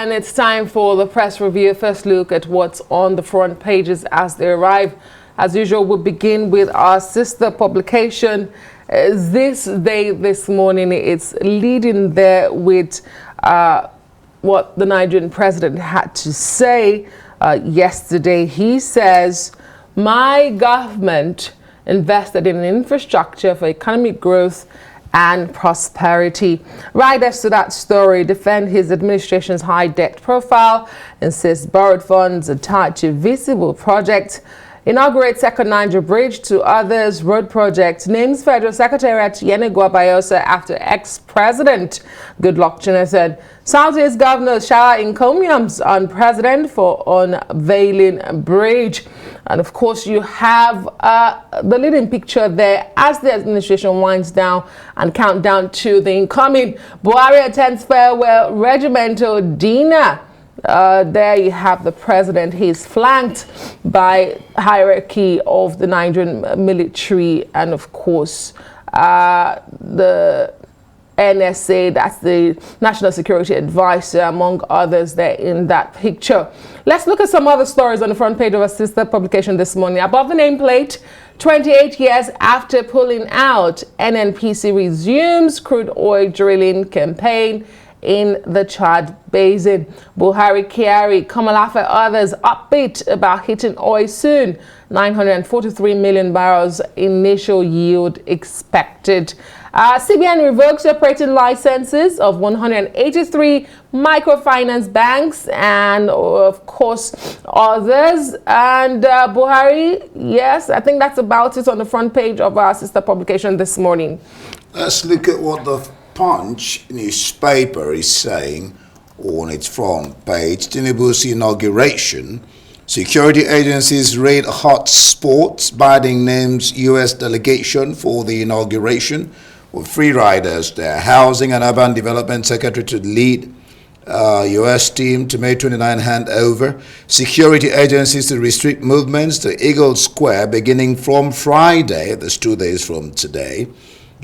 And it's time for the press review. First look at what's on the front pages as they arrive. As usual, we'll begin with our sister publication. This morning, it's leading there with what the Nigerian president had to say yesterday. He says, my government invested in infrastructure for economic growth and prosperity. Riders to that story defend his administration's high debt profile, insists borrowed funds are tied to visible projects, inaugurates second Niger Bridge to others, road project, names Federal Secretariat Yenegua Bayosa after ex-president Goodluck Jonathan. Southeast governors shower encomiums on president for unveiling bridge. And of course, you have the leading picture there as the administration winds down and countdown to the incoming. Buhari attends farewell regimental dinner. There you have the president. He's flanked by hierarchy of the Nigerian military and, of course, the NSA, that's the National Security Advisor, among others there in that picture. Let's look at some other stories on the front page of our sister publication this morning. Above the nameplate, 28 years after pulling out, NNPC resumes crude oil drilling campaign in the Chad Basin. Buhari, Kyari, Kamalafa, others upbeat about hitting oil soon. 943 million barrels initial yield expected. CBN revokes operating licenses of 183 microfinance banks and, of course, others. And Buhari, yes, I think that's about it on the front page of our sister publication this morning. Let's look at what the Punch newspaper is saying on its front page. Tinubu's inauguration. Security agencies raid hot spots. Biden names U.S. delegation for the inauguration with free riders there. Housing and Urban Development Secretary to lead U.S. team to May 29 handover. Security agencies to restrict movements to Eagle Square beginning from Friday. That's 2 days from today.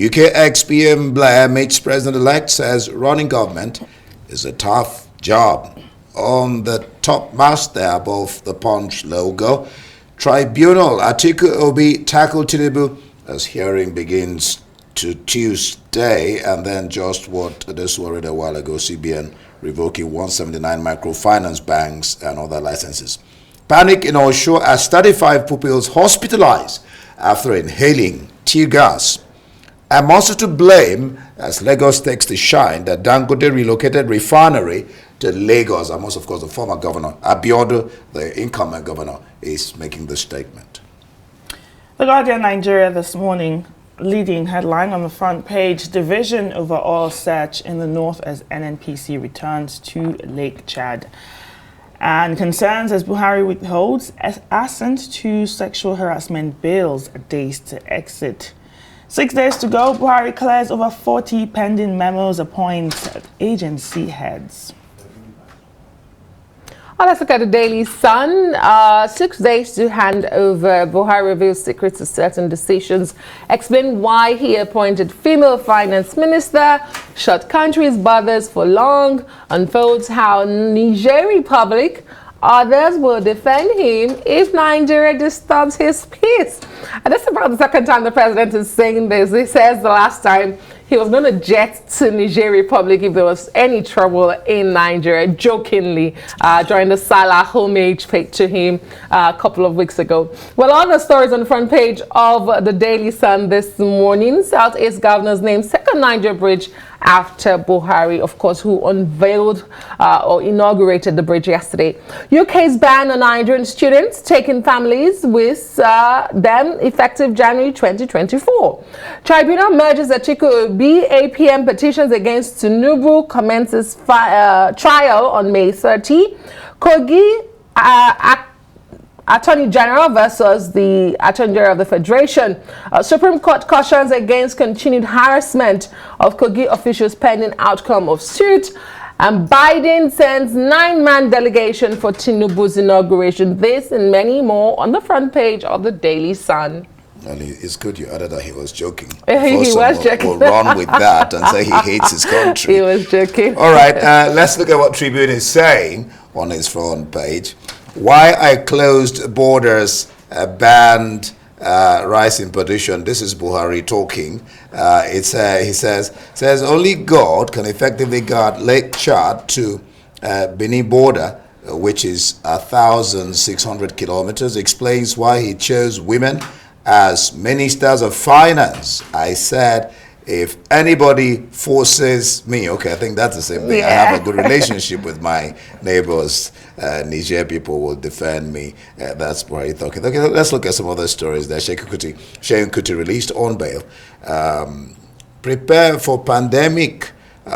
UK ex-PM Blair meets President-elect, says running government is a tough job. On the top mast there above the Punch logo, Tribunal, Atiku Obi tackle Tinubu as hearing begins to Tuesday. And then just what this was read a while ago, CBN revoking 179 microfinance banks and other licenses. Panic in Osho as 35 pupils hospitalized after inhaling tear gas. I'm also to blame as Lagos takes the shine that Dangote relocated refinery to Lagos. And most, of course, the former governor, Abiodun, the incumbent governor, is making this statement. The Guardian Nigeria this morning, leading headline on the front page, division over oil search in the north as NNPC returns to Lake Chad. And concerns as Buhari withholds assent to sexual harassment bills, days to exit. 6 days to go, Buhari clears over 40 pending memos, appoints agency heads. Let's look at the Daily Sun. 6 days to hand over. Buhari reveals secrets of certain decisions. Explain why he appointed female finance minister. Shut country's borders for long. Unfolds how Niger Republic, others will defend him if Nigeria disturbs his peace. And that's about the second time the president is saying this. He says the last time he was going to jet to Niger Republic if there was any trouble in Nigeria, jokingly, during the Salah homage paid to him a couple of weeks ago. Well, all the stories on the front page of the Daily Sun this morning. Southeast governors named second Niger Bridge after Buhari, of course, who unveiled or inaugurated the bridge yesterday. UK's ban on Nigerian students taking families with them effective January 2024. Tribunal merges Atiku APM petitions against Tinubu, commences trial on May 30. Kogi Attorney General versus the Attorney General of the Federation. Supreme Court cautions against continued harassment of Kogi officials pending outcome of suit. And Biden sends 9-man delegation for Tinubu's inauguration. This and many more on the front page of the Daily Sun. And it's good you added that he was joking. He was joking. Will run with that and say he hates his country. He was joking. All right, let's look at what Tribune is saying on its front page. Why I closed borders, banned rising pollution. This is Buhari talking. He says only God can effectively guard Lake Chad to Benin border, which is 1,600 kilometers. Explains why he chose women as ministers of finance. I said, if anybody forces me, okay, I think that's the same thing. Yeah. I have a good relationship with my neighbors. Niger people will defend me. That's why he thought. Okay, let's look at some other stories that Sheikh Kuti released on bail. Prepare for pandemic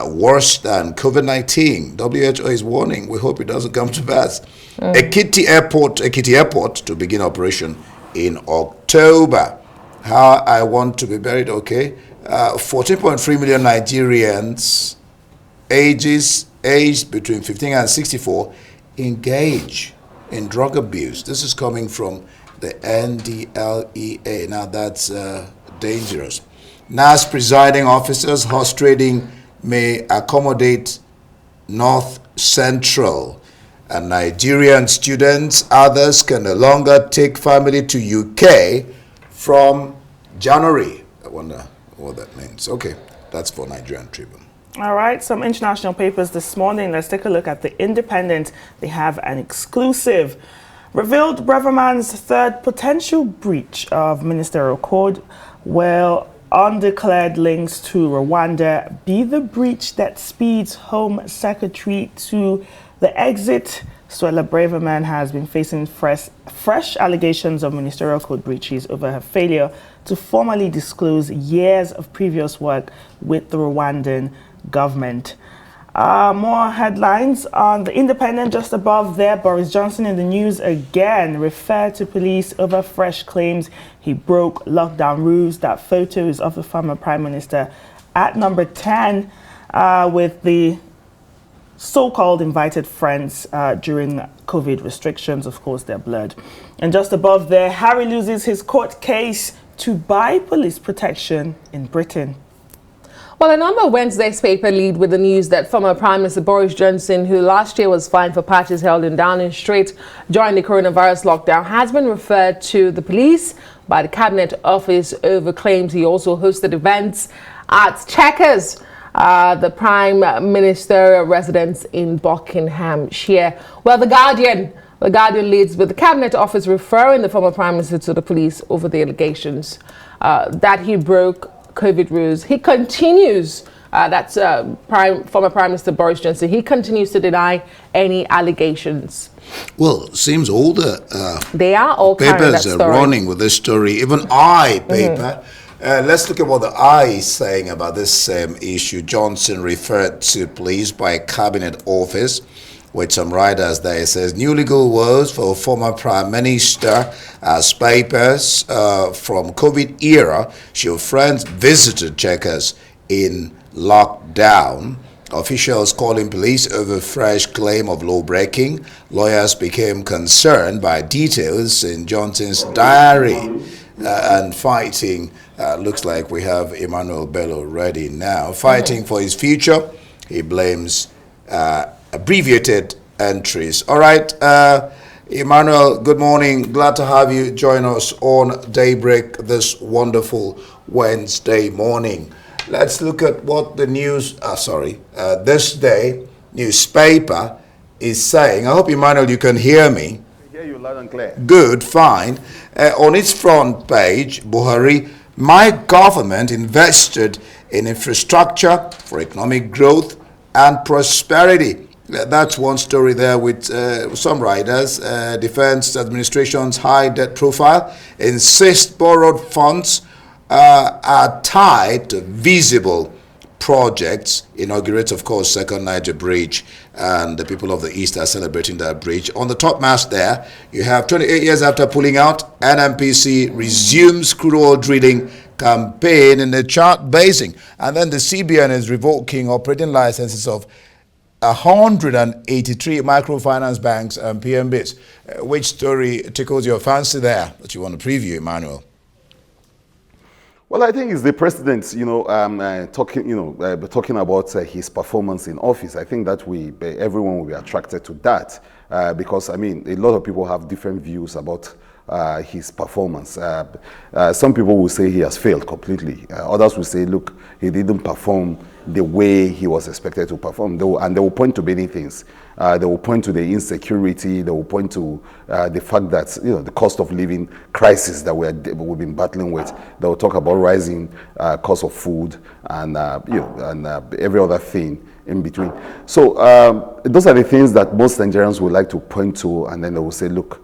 worse than COVID-19. WHO is warning. We hope it doesn't come to pass. Ekiti Airport to begin operation in October. How I want to be buried, okay. 14.3 million Nigerians aged between 15 and 64 engage in drug abuse. This is coming from the NDLEA. Now that's dangerous. NAS presiding officers, horse trading may accommodate North Central. And Nigerian students, others can no longer take family to UK from January. I wonder what that means. Okay, that's for Nigerian Tribune. All right, some international papers this morning. Let's take a look at The Independent. They have an exclusive. Revealed Braverman's third potential breach of ministerial code. Well, undeclared links to Rwanda be the breach that speeds Home Secretary to the exit. Suella Braverman has been facing fresh allegations of ministerial code breaches over her failure to formally disclose years of previous work with the Rwandan government. More headlines on The Independent just above there. Boris Johnson in the news again, referred to police over fresh claims he broke lockdown rules. That photo is of the former Prime Minister at number 10 with the so-called invited friends during COVID restrictions. Of course, they're blurred. And just above there, Harry loses his court case to buy police protection in Britain. Well, a number of Wednesday's paper lead with the news that former Prime Minister Boris Johnson, who last year was fined for patches held in Downing Street during the coronavirus lockdown, has been referred to the police by the Cabinet Office over claims he also hosted events at Chequers, the Prime Ministerial residence in Buckinghamshire. Well, The Guardian leads with the Cabinet Office referring the former Prime Minister to the police over the allegations that he broke COVID rules. He continues, that's former Prime Minister Boris Johnson, he continues to deny any allegations. Well, it seems all the they are all papers are running with this story, even paper. Let's look at what the is saying about this same issue. Johnson referred to police by Cabinet Office with some writers there. It says, new legal woes for former Prime Minister as papers from COVID era show friends visited Chequers in lockdown. Officials calling police over fresh claim of law breaking. Lawyers became concerned by details in Johnson's diary. And fighting, looks like we have Emmanuel Bello ready now. Fighting for his future, he blames abbreviated entries. All right, Emmanuel, good morning. Glad to have you join us on Daybreak this wonderful Wednesday morning. Let's look at what the news, this day newspaper is saying. I hope, Emmanuel, you can hear me. I hear you loud and clear. Good, fine. On its front page, Buhari, my government invested in infrastructure for economic growth and prosperity. That's one story there with some writers. Defense Administration's high debt profile insist borrowed funds are tied to visible projects. Inaugurates, of course, second Niger Bridge, and the people of the East are celebrating that bridge. On the top mast there, you have 28 years after pulling out, NNPC resumes crude oil drilling campaign in the Chad Basin. And then the CBN is revoking operating licenses of 183 microfinance banks and PMBs. Which story tickles your fancy there that you want to preview, Emmanuel? Well, I think it's the president, talking about his performance in office. I think that everyone will be attracted to that because, I mean, a lot of people have different views about his performance. Some people will say he has failed completely. Others will say, look, he didn't perform the way he was expected to perform. And they will point to many things. They will point to the insecurity. They will point to the fact that the cost of living crisis that we've been battling with. They will talk about rising cost of food and every other thing in between. So those are the things that most Nigerians would like to point to, and then they will say, look,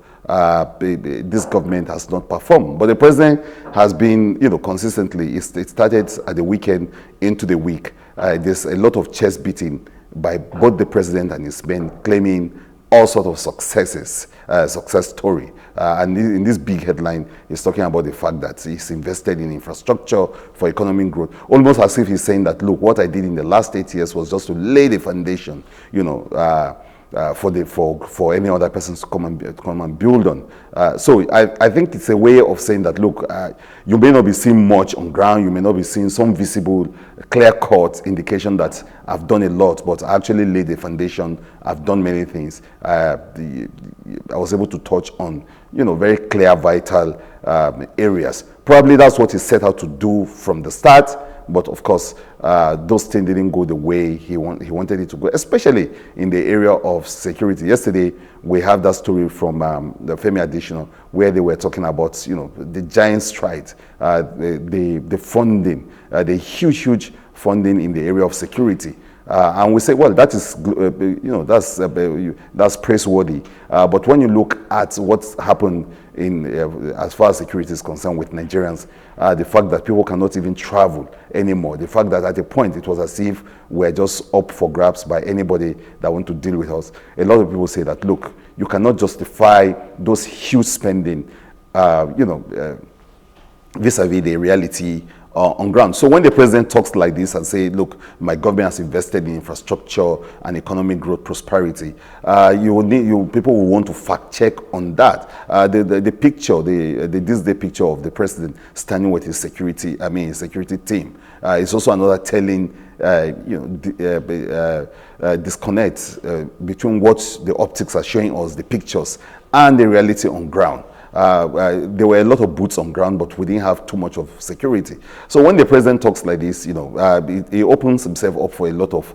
this government has not performed. But the president has been, consistently. It started at the weekend into the week. There's a lot of chest beating by both the president and his men, claiming all sorts of success story. And in this big headline, he's talking about the fact that he's invested in infrastructure for economic growth, almost as if he's saying that, look, what I did in the last 8 years was just to lay the foundation, for any other person to come and build on. So I think it's a way of saying that, look, you may not be seeing much on ground, you may not be seeing some visible, clear-cut indication that I've done a lot, but I actually laid the foundation. I've done many things. I was able to touch on, very clear, vital areas. Probably that's what he set out to do from the start. But of course, those things didn't go the way he wanted it to go, especially in the area of security. Yesterday, we have that story from the Femi Additional, where they were talking about, the giant stride, the funding, the huge funding in the area of security. And we say, well, that is, that's praiseworthy. But when you look at what's happened as far as security is concerned with Nigerians, the fact that people cannot even travel anymore, the fact that at a point it was as if we're just up for grabs by anybody that want to deal with us. A lot of people say that, look, you cannot justify those huge spending, vis-a-vis the reality on ground. So when the president talks like this and say, look, my government has invested in infrastructure and economic growth, prosperity, people will want to fact check on that. The picture, this is the picture of the president standing with his security team. It's also another telling disconnect between what the optics are showing us, the pictures, and the reality on ground. There were a lot of boots on ground, but we didn't have too much of security. So when the president talks like this, he opens himself up for a lot of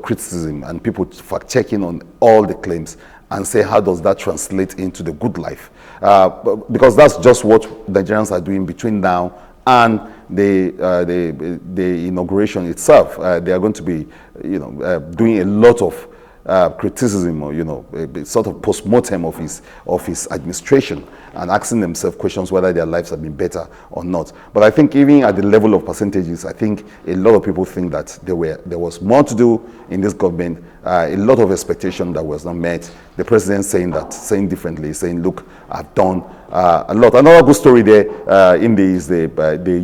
criticism and people fact checking on all the claims and say, how does that translate into the good life? Because that's just what Nigerians are doing between now and the inauguration itself. They are going to be, doing a lot of criticism or a sort of post-mortem of his administration and asking themselves questions whether their lives have been better or not. But I think even at the level of percentages, I think a lot of people think that there was more to do in this government, a lot of expectation that was not met. The president saying differently, saying, look, I've done a lot. Another good story there is the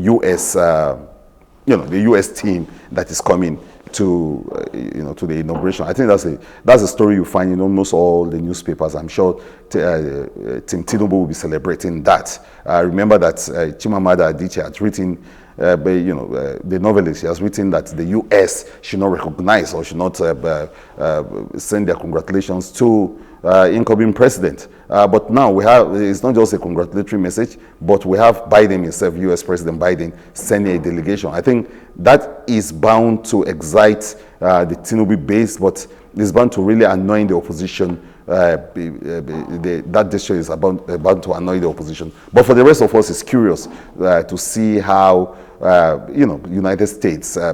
US the US team that is coming to the inauguration. I think that's a story you find in almost all the newspapers. I'm sure Tim Tinubu will be celebrating that. Remember that Chimamanda Adichie had written, the novelist, she has written that the US should not recognize or should not send their congratulations to incoming president. But now it's not just a congratulatory message, but we have Biden himself, US President Biden, sending a delegation. I think that is bound to excite the Tinubu base, but it's bound to really annoy the opposition. That gesture is about to annoy the opposition. But for the rest of us, it's curious to see how United States, a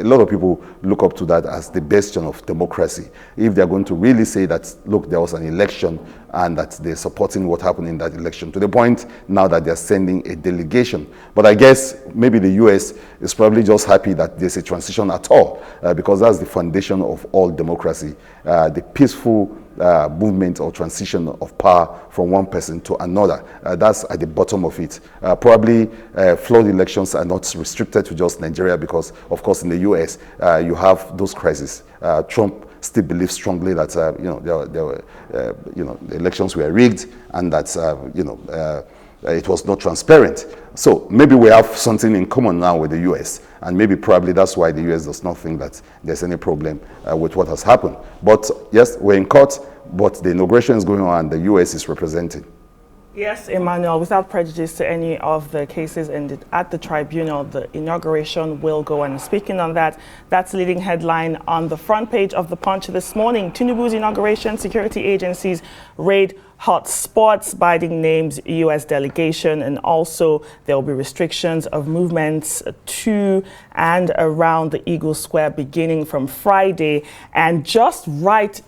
lot of people look up to that as the bastion of democracy. If they're going to really say that, look, there was an election and that they're supporting what happened in that election, to the point now that they're sending a delegation. But I guess maybe the US is probably just happy that there's a transition at all, because that's the foundation of all democracy, the peaceful movement or transition of power from one person to another. That's at the bottom of it. Probably flawed elections are not restricted to just Nigeria, because of course in the US you have those crises. Trump still believes strongly that the elections were rigged, and that it was not transparent. So maybe we have something in common now with the US, and maybe probably that's why the US does not think that there's any problem with what has happened. But yes, we're in court, but the inauguration is going on and the US is representing. Yes, Emmanuel, without prejudice to any of the cases at the tribunal, the inauguration will go. And speaking on that, that's the leading headline on the front page of The Punch this morning. Tinubu's inauguration, security agencies raid hot spots. Biden names U.S. delegation, and also there will be restrictions of movements to and around the Eagle Square beginning from Friday. And just right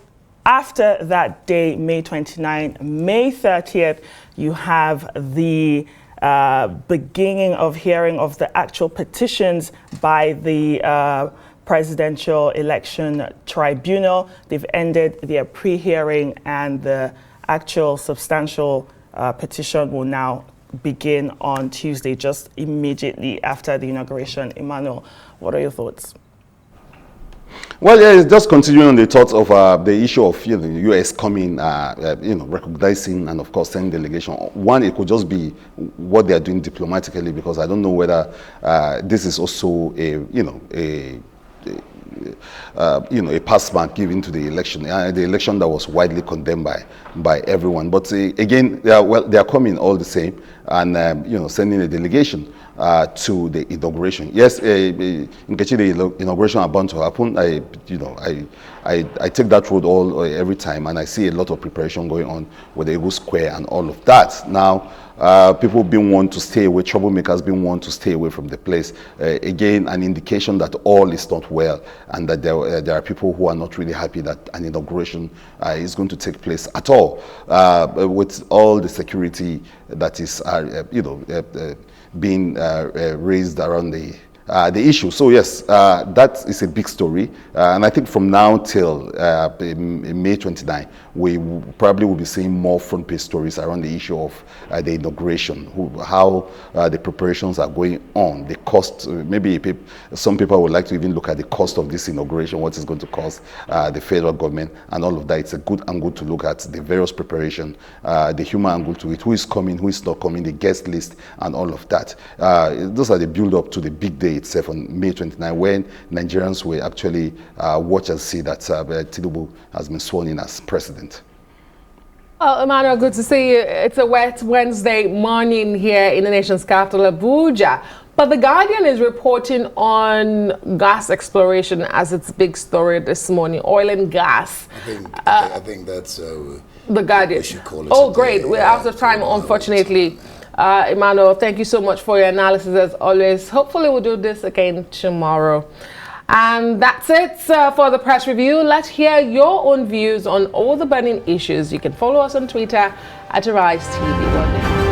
after that day, May 29, May 30th, you have the beginning of hearing of the actual petitions by the Presidential Election Tribunal. They've ended their pre-hearing, and the actual substantial petition will now begin on Tuesday, just immediately after the inauguration. Emmanuel, what are your thoughts? Well, yeah, just continuing on the thoughts of the issue of the U.S. coming, recognizing and of course sending delegation. One, it could just be what they are doing diplomatically, because I don't know whether this is also a pass mark given to the election that was widely condemned by everyone. But again, they are coming all the same, and sending a delegation to the inauguration. Yes, in Nkechi, the inauguration are bound to happen. I take that road every time, and I see a lot of preparation going on with the Eagle Square and all of that. Now, people being warned to stay away, troublemakers being warned to stay away from the place. Again, an indication that all is not well, and that there are people who are not really happy that an inauguration is going to take place at all, with all the security that is, being raised around the issue. So yes, that is a big story, and I think from now till May 29, we probably will be seeing more front page stories around the issue of the inauguration, how the preparations are going on, the cost. Maybe some people would like to even look at the cost of this inauguration, what it's going to cost the federal government, and all of that. It's a good angle to look at the various preparation, the human angle to it, who is coming, who is not coming, the guest list, and all of that. Those are the build up to the big day itself on May 29, when Nigerians will actually watch and see that Tinubu has been sworn in as president. Well, Emmanuel, good to see you. It's a wet Wednesday morning here in the nation's capital, Abuja. But The Guardian is reporting on gas exploration as its big story this morning, oil and gas. I think that's The Guardian. we should call it Oh, today. great. We're out of time, unfortunately. Emmanuel, thank you so much for your analysis as always. Hopefully we'll do this again tomorrow. And that's it for the press review. Let's hear your own views on all the burning issues. You can follow us on Twitter at Arise TV.